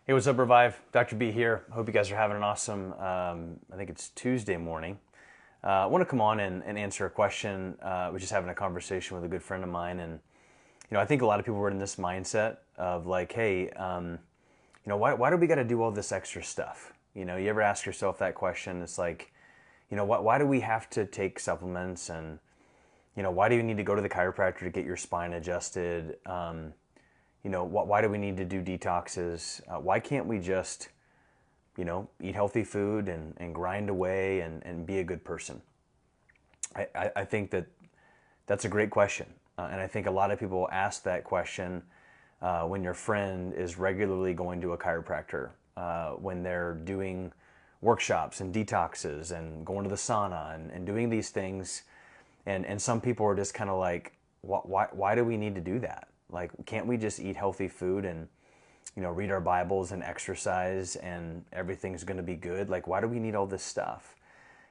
Hey, what's up, Revive? Dr. B here. Hope you guys are having an awesome, I think it's Tuesday morning. I want to come on and answer a question. Was just having a conversation with a good friend of mine. And, I think a lot of people were in this mindset of like, hey, why do we got to do all this extra stuff? You ever ask yourself that question? It's like, why do we have to take supplements? And, why do you need to go to the chiropractor to get your spine adjusted? Why do we need to do detoxes? Why can't we just, eat healthy food and grind away and be a good person? I think that's a great question. And I think a lot of people ask that question when your friend is regularly going to a chiropractor, when they're doing workshops and detoxes and going to the sauna and doing these things. And some people are just kind of like, why do we need to do that? Like, can't we just eat healthy food and, read our Bibles and exercise and everything's going to be good? Like, why do we need all this stuff?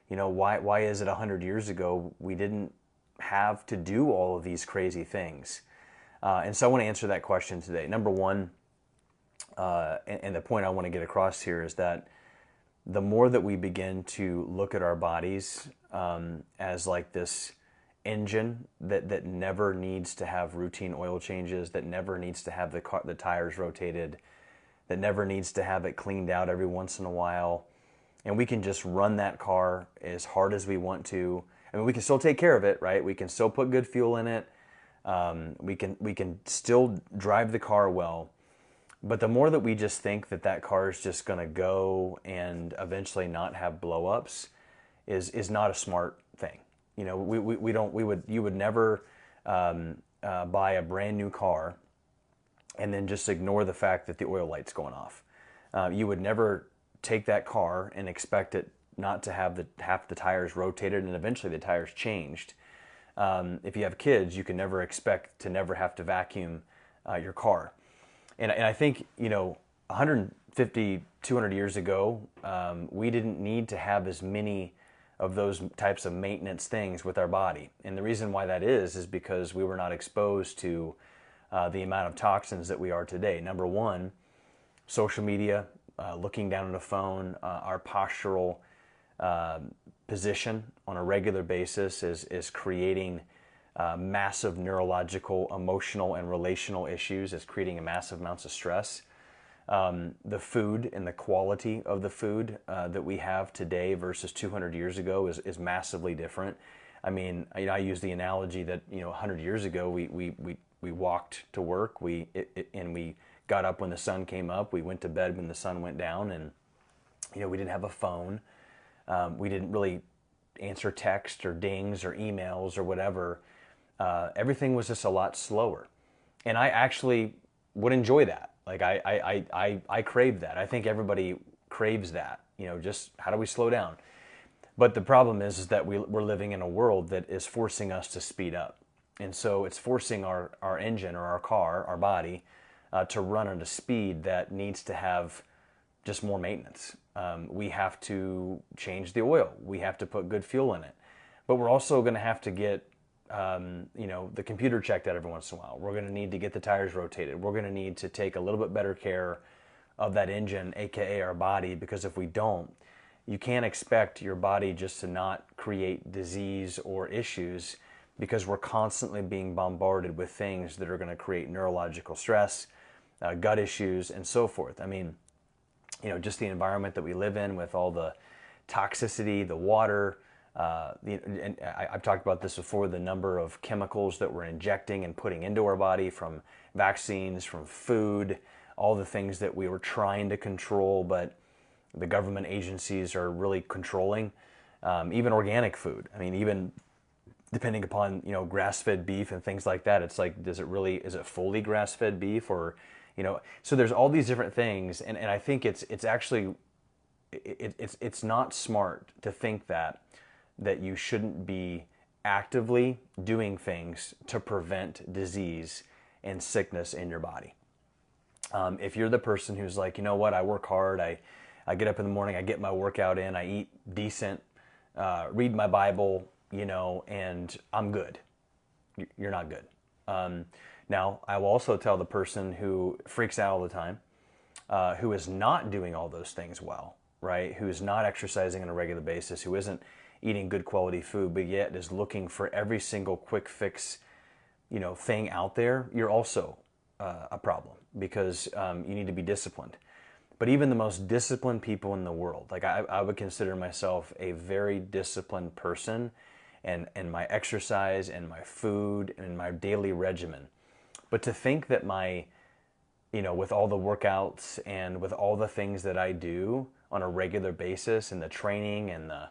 Why is it 100 years ago we didn't have to do all of these crazy things? And so I want to answer that question today. Number one, and the point I want to get across here is that the more that we begin to look at our bodies as like this engine that never needs to have routine oil changes, that never needs to have the tires rotated, that never needs to have it cleaned out every once in a while, and we can just run that car as hard as we want to. I mean, we can still take care of it, right? We can still put good fuel in it. We can still drive the car well. But the more that we just think that car is just going to go and eventually not have blowups is not a smart thing. You would never buy a brand new car and then just ignore the fact that the oil light's going off. You would never take that car and expect it not to have half the tires rotated and eventually the tires changed. If you have kids, you can never expect to never have to vacuum your car. And I think, 150, 200 years ago, we didn't need to have as many of those types of maintenance things with our body. And the reason why that is because we were not exposed to the amount of toxins that we are today. Number one, social media, looking down at a phone, our postural position on a regular basis is creating massive neurological, emotional, and relational issues. It's creating massive amounts of stress. The food and the quality of the food that we have today versus 200 years ago is massively different. I mean, I use the analogy that 100 years ago we walked to work, and we got up when the sun came up, we went to bed when the sun went down, and we didn't have a phone, we didn't really answer text or dings or emails or whatever. Everything was just a lot slower, and I actually would enjoy that. Like I crave that. I think everybody craves that. Just how do we slow down? But the problem is that we're living in a world that is forcing us to speed up. And so it's forcing our engine or our car, our body, to run at a speed that needs to have just more maintenance. We have to change the oil. We have to put good fuel in it. But we're also going to have to get the computer checked out every once in a while. We're going to need to get the tires rotated. We're going to need to take a little bit better care of that engine, aka our body, because if we don't, you can't expect your body just to not create disease or issues because we're constantly being bombarded with things that are going to create neurological stress, gut issues, and so forth. I mean, just the environment that we live in with all the toxicity, the water, and I've talked about this before, the number of chemicals that we're injecting and putting into our body from vaccines, from food, all the things that we were trying to control, but the government agencies are really controlling, even organic food. I mean, even depending upon, grass-fed beef and things like that, it's like, is it fully grass-fed beef or, so there's all these different things. And I think it's actually, it's not smart to think that you shouldn't be actively doing things to prevent disease and sickness in your body. If you're the person who's like, I work hard, I get up in the morning, I get my workout in, I eat decent, read my Bible, and I'm good. You're not good. Now, I will also tell the person who freaks out all the time, who is not doing all those things well, right? Who is not exercising on a regular basis, who isn't eating good quality food, but yet is looking for every single quick fix, thing out there, you're also a problem, because you need to be disciplined. But even the most disciplined people in the world, like I would consider myself a very disciplined person, and my exercise and my food and my daily regimen. But to think that with all the workouts and with all the things that I do on a regular basis, and the training and the,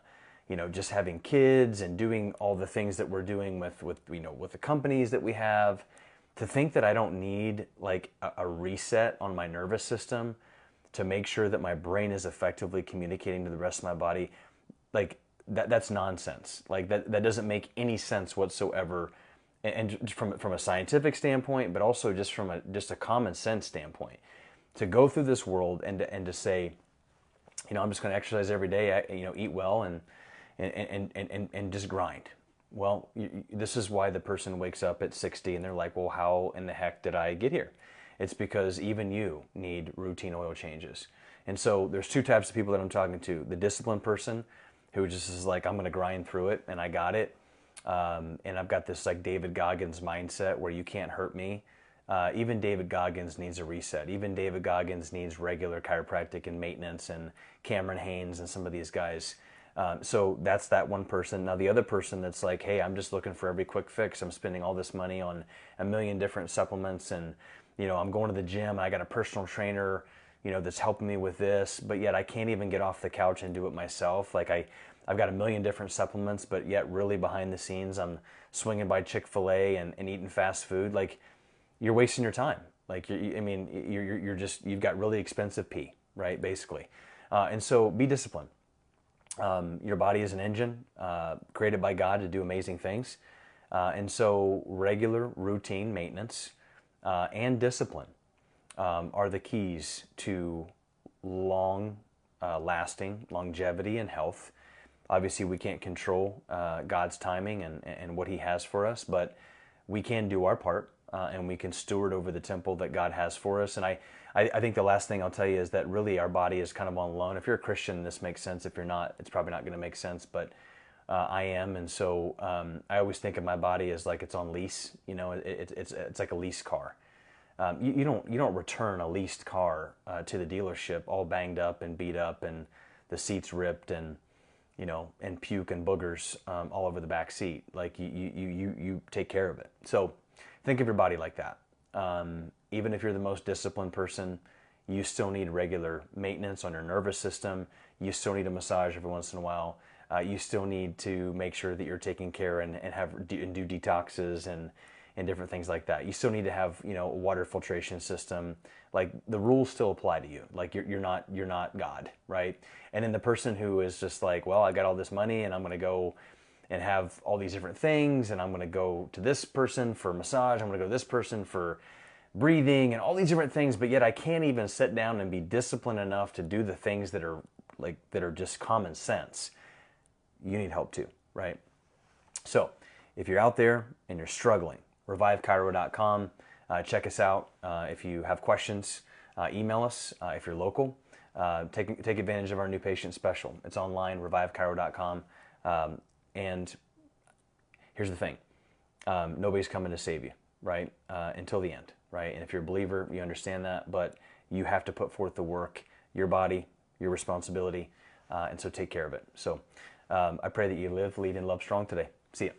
just having kids and doing all the things that we're doing with the companies that we have, to think that I don't need like a reset on my nervous system to make sure that my brain is effectively communicating to the rest of my body, like that's nonsense. Like that doesn't make any sense whatsoever, and from a scientific standpoint, but also just from a common sense standpoint. To go through this world and to say, I'm just going to exercise every day, eat well and just grind. Well, this is why the person wakes up at 60 and they're like, well, how in the heck did I get here? It's because even you need routine oil changes. And so there's two types of people that I'm talking to. The disciplined person who just is like, I'm going to grind through it and I got it. And I've got this like David Goggins mindset where you can't hurt me. Even David Goggins needs a reset. Even David Goggins needs regular chiropractic and maintenance, and Cameron Haynes and some of these guys. So that's that one person. Now the other person that's like, hey, I'm just looking for every quick fix. I'm spending all this money on a million different supplements, and I'm going to the gym and I got a personal trainer, that's helping me with this, but yet I can't even get off the couch and do it myself. Like I've got a million different supplements, but yet really behind the scenes, I'm swinging by Chick-fil-A and eating fast food. Like, you're wasting your time. Like, you've got really expensive pee, right? Basically. And so be disciplined. Your body is an engine created by God to do amazing things. And so regular routine maintenance and discipline are the keys to long lasting longevity and health. Obviously, we can't control God's timing and what He has for us, but we can do our part, and we can steward over the temple that God has for us. And I think the last thing I'll tell you is that really our body is kind of on loan. If you're a Christian, this makes sense. If you're not, it's probably not going to make sense, but I am. And so I always think of my body as like it's on lease. It's like a lease car. You don't return a leased car to the dealership all banged up and beat up and the seats ripped and puke and boogers all over the back seat. Like you take care of it. So think of your body like that. Even if you're the most disciplined person, you still need regular maintenance on your nervous system. You still need a massage every once in a while. You still need to make sure that you're taking care and do detoxes and different things like that. You still need to have a water filtration system. Like, the rules still apply to you. Like, you're not God, right? And then the person who is just like, well, I got all this money and I'm going to go and have all these different things, and I'm going to go to this person for massage, I'm going to go to this person for breathing and all these different things, but yet I can't even sit down and be disciplined enough to do the things that are just common sense. You need help too, right? So if you're out there and you're struggling, revivechiro.com. Check us out. If you have questions, email us. If you're local, take advantage of our new patient special. It's online, revivechiro.com. And here's the thing. Nobody's coming to save you, right? Until the end, right? And if you're a believer, you understand that, but you have to put forth the work, your body, your responsibility, and so take care of it. So I pray that you live, lead, and love strong today. See ya.